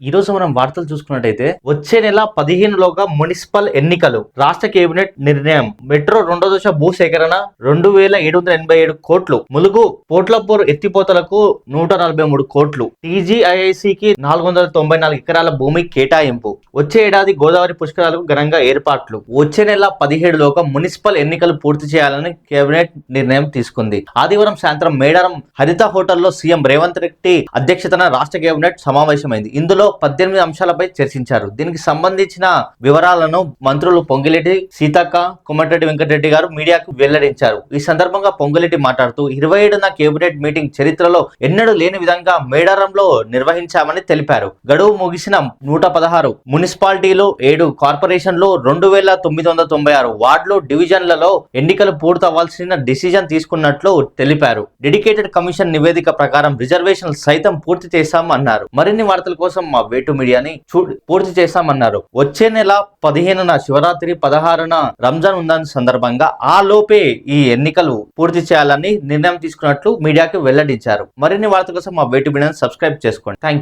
ఈ రోజు మనం వార్తలు చూసుకున్నట్టయితే వచ్చే నెల 15లోగా మున్సిపల్ ఎన్నికలు. రాష్ట్ర కేబినెట్ నిర్ణయం. మెట్రో రెండో దశ భూసేకరణ 2787 కోట్లు. ములుగు పోట్లపూర్ ఎత్తిపోతలకు 143 కోట్లు. టీజీఐఐసికి 494 ఎకరాల భూమి కేటాయింపు. వచ్చే ఏడాది గోదావరి పుష్కరాలకు ఘనంగా ఏర్పాట్లు. వచ్చే నెల 17లోగా మున్సిపల్ ఎన్నికలు పూర్తి చేయాలని కేబినెట్ నిర్ణయం తీసుకుంది. ఆదివారం సాయంత్రం మేడారం హరిత హోటల్లో సీఎం రేవంత్ రెడ్డి అధ్యక్షతన రాష్ట్ర కేబినెట్ సమావేశమైంది. ఇందులో 18 అంశాలపై చర్చించారు. దీనికి సంబంధించిన వివరాలను మంత్రులు పొంగిరెడ్డి సీతక్క, కోమటిరెడ్డి వెంకటరెడ్డి గారు మీడియాకు వెల్లడించారు. ఈ సందర్భంగా పొంగిరెడ్డి మాట్లాడుతూ 27న కేబినెట్ మీటింగ్ చరిత్రలో ఎన్నడూ లేని విధంగా మేడారంలో నిర్వహించామని తెలిపారు. గడువు ముగిసిన 116 మున్సిపాలిటీలు, 7 కార్పొరేషన్లు, 2996 వార్డులు, డివిజన్లలో ఎన్నికలు పూర్తవ్వాల్సిన డిసిజన్ తీసుకున్నట్లు తెలిపారు. డెడికేటెడ్ కమిషన్ నివేదిక ప్రకారం రిజర్వేషన్లు సైతం పూర్తి చేశామన్నారు. మరిన్ని వార్తల కోసం మా వేటు మీడియాని పూర్తి చేశామన్నారు. వచ్చే నెల 15న శివరాత్రి, 16న రంజాన్ ఉందని సందర్భంగా ఆ లోపే ఈ ఎన్నికలు పూర్తి చేయాలని నిర్ణయం తీసుకున్నట్లు మీడియాకు వెల్లడించారు. మరిన్ని వార్తల కోసం మా వేటు మీడియాని సబ్స్క్రైబ్ చేసుకోండి. Thank you.